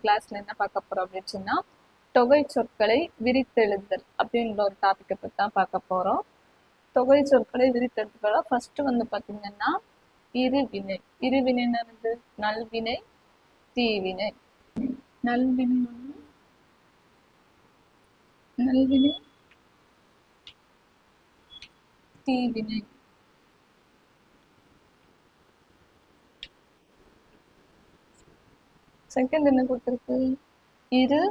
கிளாஸ்ல என்ன பார்க்க போறோம் அப்படின்னு சொன்னா தொகை சொற்களை விரித்தெழுதல் அப்படின்ற ஒரு டாபிக்கை பற்றி தான் பார்க்க போறோம். தொகை சொற்களை விரித்தெழுதலோட ஃபர்ஸ்ட் வந்து பாத்தீங்கன்னா இருவினை. இருவினைன்னு நல்வினை, தீவினை. நல்வினை ஒண்ணு, நல்வினை, தீவினை. செகண்ட் என்ன கொடுத்திருக்கு? இரு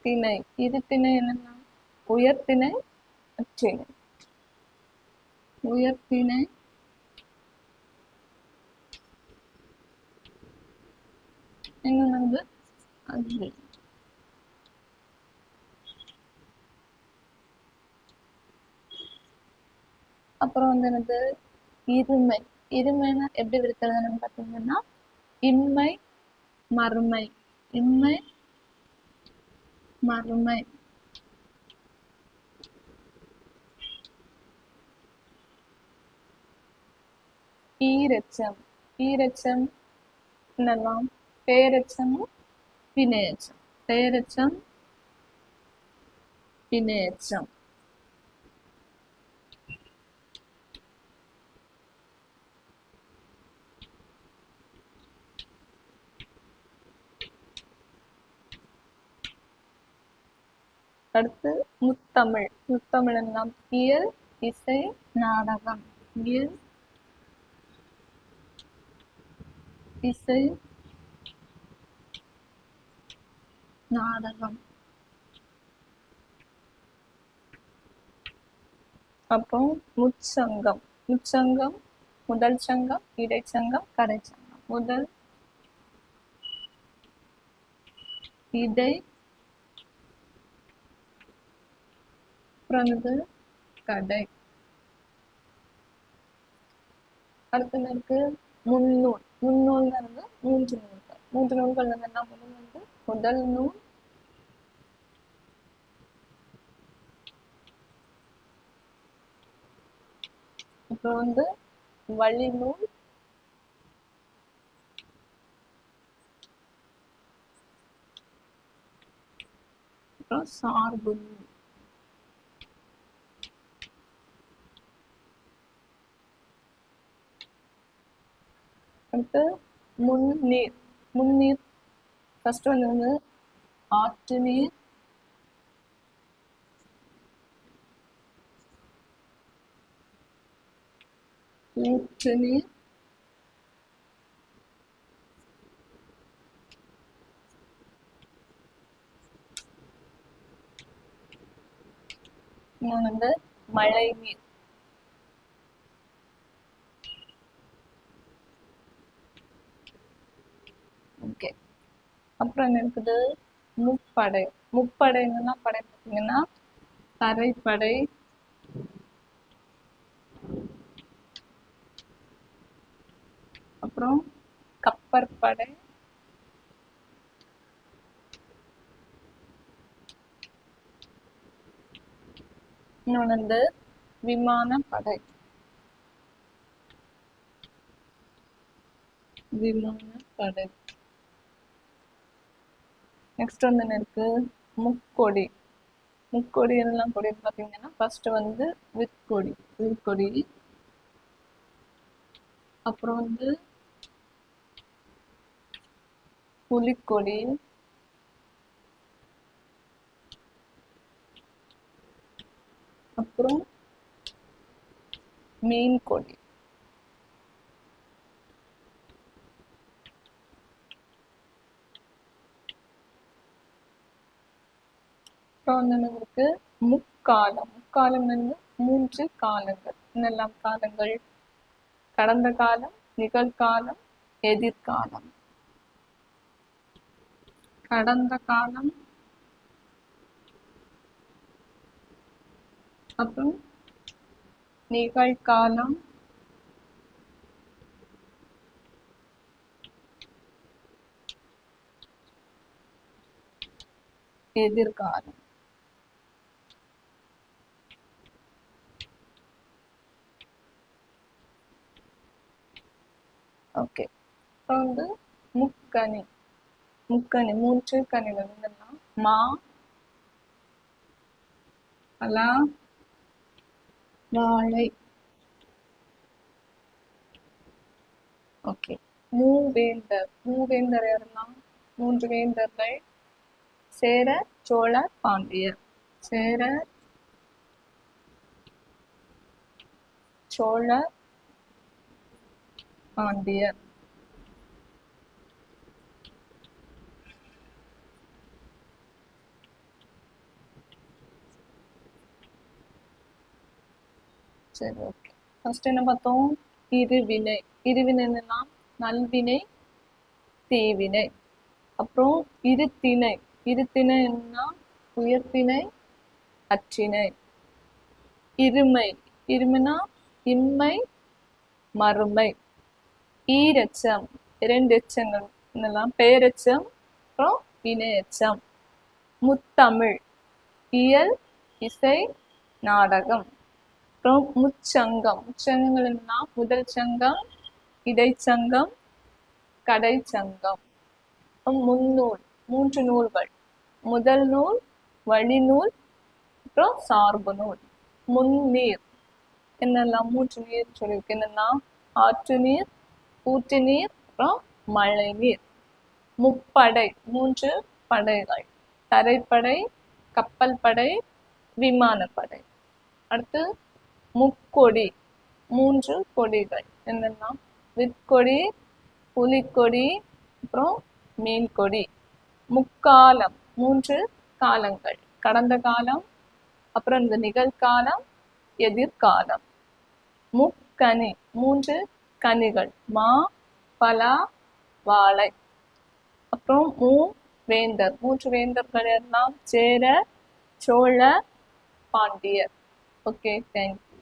திணை. இரு திணை என்னன்னா உயர்திணை, அற்றிணை. உயர்திணை, இன்னொன்று வந்து அஃறிணை. அப்புறம் வந்து என்னது இருமை. இருமைனா எப்படி விரித்தெழுதணும்னு பார்த்தீங்கன்னா இன்மை, மறுமை. இன்மை, மறுமை. ஈரெச்சம். ஈரெச்சம் என்னெல்லாம்? பெயரெச்சமும் வினையெச்சம். பெயரெச்சம், வினையெச்சம். அடுத்து முத்தமிழ். முத்தமிழ் எல்லாம் இயல், இசை, நாடகம். இயல், இசை, நாடகம். அப்புறம் முச்சங்கம். முச்சங்கம் முதல் சங்கம், இடைச்சங்கம், கடைச்சங்கம். முதல், இடை, அப்புறம் கடை. அடுத்து இருக்கு முன்னூல். முன்னூல்ங்கிறது மூன்று நூல்கள். மூன்று நூல்கள் என்ன? முதல் நூல், அப்புறம் வழிநூல், அப்புறம் சார்பு நூல். அடுத்து முன்னீர். முன்னீர் ஃபர்ஸ்ட் வந்து ஆற்று நீர், ஊற்று நீர், இன்னொன்று மழை நீர். ஓகே. அப்புறம் என்ன இருக்குது? முப்படை. முப்படை என்னன்னா படை பார்த்தீங்கன்னா தரைப்படை, அப்புறம் கப்பற்படை, இன்னொன்று விமானப்படை. விமானப்படை. நெக்ஸ்ட் வந்து என்ன இருக்கு? முக்கொடி. முக்கொடி எல்லாம் கொடி பார்த்தீங்கன்னா ஃபர்ஸ்ட் விற்கொடி. விற்கொடி, அப்புறம் புலிக்கொடி, அப்புறம் மீன் கொடி. அப்புறம் இருக்கு முக்காலம். முக்காலம் மூன்று காலங்கள். என்னெல்லாம் காலங்கள்? கடந்த காலம், நிகழ்காலம், எதிர்காலம். கடந்த காலம், அப்புறம் நிகழ்காலம், எதிர்காலம். ஓகே. அப்புறம் முக்கணி. முக்கணி மூன்று கனிகள் என்னன்னா மா, பலா, வாழை. ஓகே. மூவேந்தர் யாரெல்லாம்? மூன்று வேந்தர்கள் சேர, சோழ, பாண்டியர். சேர, சோழ, பாண்டியர். சரி, ஓகே. ஃபர்ஸ்ட் என்ன பார்த்தோம்? இருவினை. இருவினை என்னன்னா நல்வினை, தீவினை. அப்புறம் இருத்திணை. இருத்திணை என்னன்னா உயர்த்திணை, அற்றிணை. இருமை. இருமைனா இம்மை, மறுமை. ஈரச்சம். இரண்டு எச்சங்கள் என்னெல்லாம்? பெயரெச்சம், அப்புறம் வினையெச்சம். முத்தமிழ். இயல், இசை, நாடகம். அப்புறம் முச்சங்கம். முச்சங்கங்கள் என்னன்னா முதல் சங்கம், இடைச்சங்கம், கடைச்சங்கம். முன்னூல். மூன்று நூல்கள். முதல் நூல், வழிநூல், அப்புறம் சார்பு நூல். முன்னீர். என்னெல்லாம்? மூன்று நீர் சொல்லியிருக்கு. என்னன்னா ஆற்று நீர், ஊற்று நீர், அப்புறம் மழை நீர். முப்படை. மூன்று படைகள். தரைப்படை, கப்பல் படை, விமானப்படை. அடுத்து முக்கொடி. மூன்று கொடிகள். என்னன்னா விற்கொடி, புலிக்கொடி, அப்புறம் மீன்கொடி. முக்காலம். மூன்று காலங்கள். கடந்த காலம், அப்புறம் இந்த நிகழ்காலம், எதிர்காலம். முக்கனி. மூன்று கனிகள். மா, பலா, வாழை. அப்புறம் வேந்தர். மூன்று வேந்தர்கள் எல்லாம் சேர, சோழ, பாண்டியர். Okay, thank you.